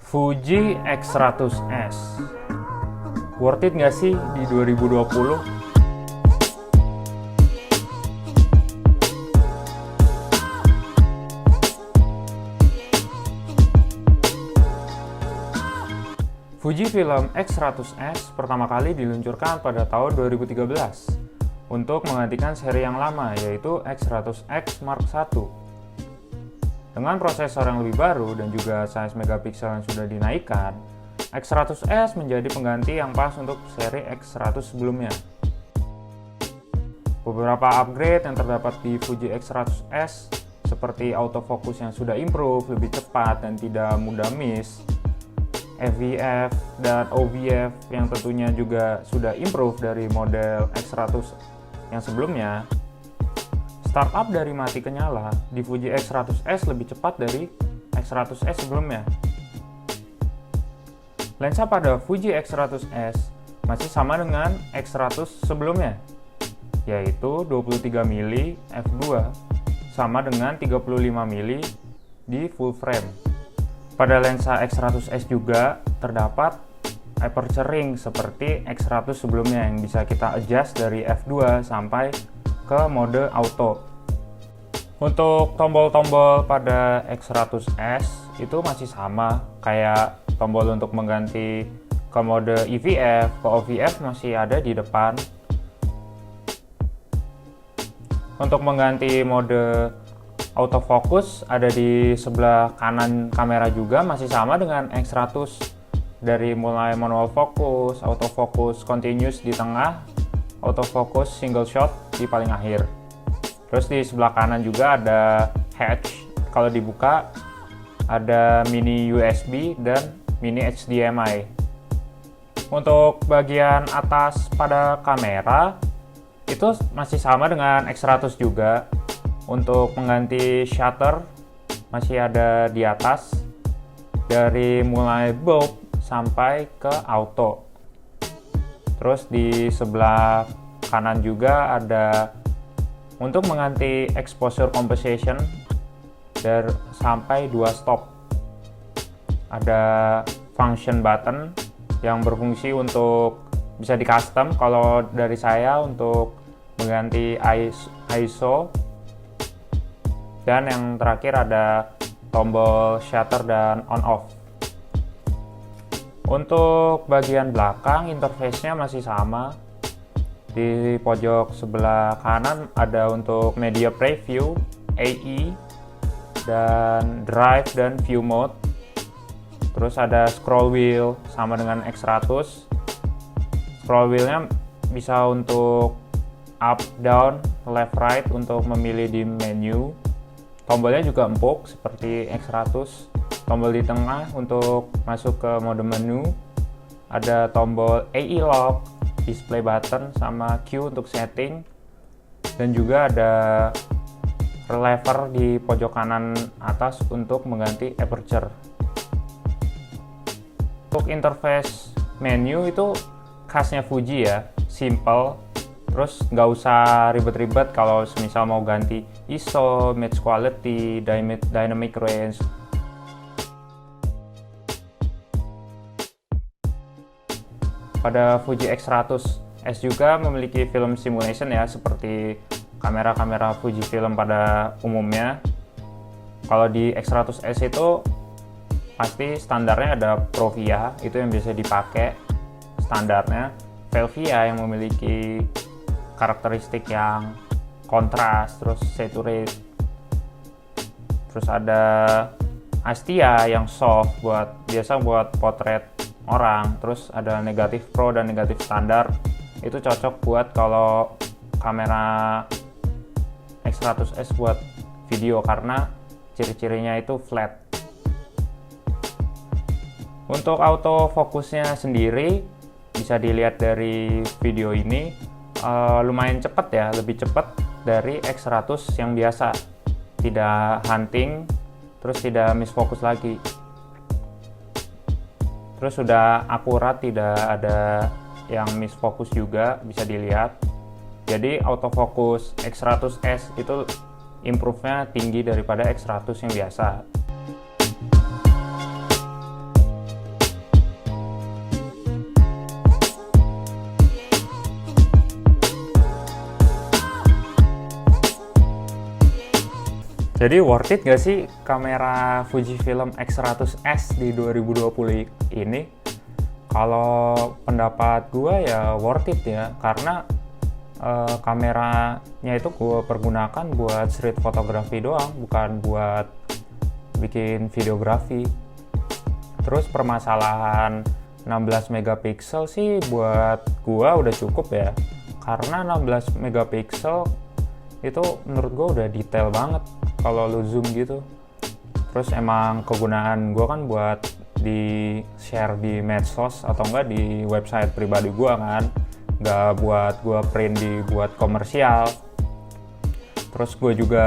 Fuji X100S worth it nggak sih di 2020? Fujifilm X100S pertama kali diluncurkan pada tahun 2013 untuk menggantikan seri yang lama, yaitu X100X Mark I. Dengan prosesor yang lebih baru dan juga size megapiksel yang sudah dinaikkan, X100S menjadi pengganti yang pas untuk seri X100 sebelumnya. Beberapa upgrade yang terdapat di Fuji X100S seperti autofocus yang sudah improve, lebih cepat dan tidak mudah miss, FVF dan OVF yang tentunya juga sudah improve dari model X100 yang sebelumnya. Startup dari mati ke nyala di Fuji X100S lebih cepat dari X100S sebelumnya. Lensa pada Fuji X100S masih sama dengan X100 sebelumnya, yaitu 23mm f2 sama dengan 35mm di full frame. Pada lensa X100S juga terdapat aperture ring seperti X100 sebelumnya yang bisa kita adjust dari f2 sampai ke mode auto. Untuk tombol-tombol pada X100S itu masih sama, kayak tombol untuk mengganti ke mode EVF, ke OVF masih ada di depan. Untuk mengganti mode autofocus ada di sebelah kanan kamera juga, masih sama dengan X100, dari mulai manual focus, autofocus continuous di tengah, autofocus single shot di paling akhir. Terus di sebelah kanan juga ada hatch, kalau dibuka ada mini USB dan mini HDMI. Untuk bagian atas pada kamera itu masih sama dengan X100 juga. Untuk mengganti shutter masih ada di atas, dari mulai bulb sampai ke auto. Terus di sebelah kanan juga ada untuk mengganti exposure compensation dari sampai 2 stop. Ada function button yang berfungsi untuk bisa di custom, kalau dari saya untuk mengganti ISO. Dan yang terakhir ada tombol shutter dan on off. Untuk bagian belakang interface-nya masih sama. Di pojok sebelah kanan ada untuk media preview, AE, dan drive dan view mode. Terus ada scroll wheel sama dengan X100. Scroll wheel-nya bisa untuk up, down, left, right untuk memilih di menu. Tombolnya juga empuk seperti X100. Tombol di tengah untuk masuk ke mode menu. Ada tombol AE lock, display button, sama Q untuk setting. Dan juga ada lever di pojok kanan atas untuk mengganti aperture. Untuk interface menu itu khasnya Fuji ya, simple. Terus nggak usah ribet-ribet kalau misal mau ganti ISO, image quality, dynamic range. Pada Fuji X100S juga memiliki film simulation ya, seperti kamera-kamera Fujifilm pada umumnya. Kalau di X100S itu pasti standarnya ada Provia, itu yang biasa dipakai standarnya. Velvia yang memiliki karakteristik yang kontras, terus saturate. Terus ada Astia yang soft biasa buat potret orang. Terus ada negatif pro dan negatif standar, itu cocok buat kalau kamera X100S buat video karena ciri-cirinya itu flat. Untuk autofocusnya sendiri bisa dilihat dari video ini, lumayan cepat ya, lebih cepat dari X100 yang biasa, tidak hunting, terus tidak misfocus lagi. Terus sudah akurat, tidak ada yang misfocus juga, bisa dilihat. Jadi autofocus X100S itu improve-nya tinggi daripada X100 yang biasa. Jadi worth it gak sih kamera Fujifilm X100S di 2020 ini? Kalau pendapat gue ya worth it ya, karena kameranya itu gue pergunakan buat street photography doang, bukan buat bikin videografi. Terus permasalahan 16 megapiksel sih buat gue udah cukup ya, karena 16 megapiksel itu menurut gue udah detail banget kalau lu zoom gitu. Terus emang kegunaan gue kan buat di share di medsos atau enggak di website pribadi gue kan, nggak buat gue print buat komersial. Terus gue juga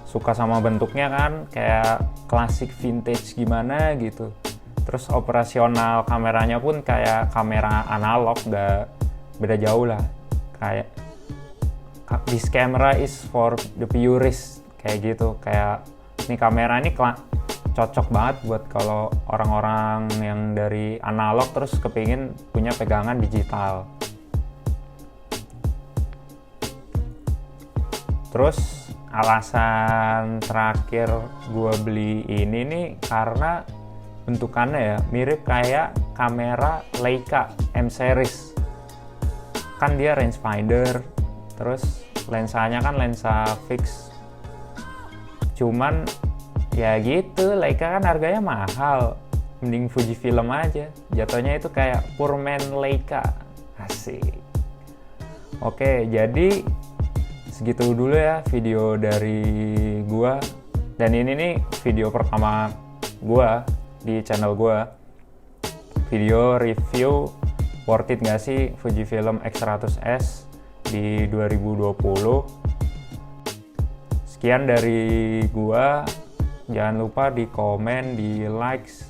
suka sama bentuknya kan, kayak klasik vintage gimana gitu. Terus operasional kameranya pun kayak kamera analog, nggak beda jauh lah. Kayak this camera is for the purist kayak gitu. Kayak ini kamera ini cocok banget buat kalau orang-orang yang dari analog terus kepingin punya pegangan digital. Terus alasan terakhir gue beli ini nih karena bentukannya ya mirip kayak kamera Leica M series. Kan dia rangefinder, terus lensanya kan lensa fix. Cuman ya gitu, Leica kan harganya mahal, mending Fujifilm aja. Jatuhnya itu kayak poor man Leica. Asik. Oke, jadi segitu dulu ya video dari gua. Dan ini nih video pertama gua di channel gua. Video review worth it gak sih Fujifilm X100S di 2020. Sekian dari gua. Jangan lupa di komen, di likes,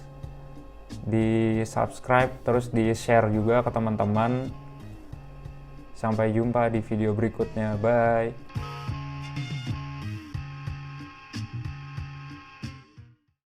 di subscribe, terus di share juga ke teman-teman. Sampai jumpa di video berikutnya. Bye.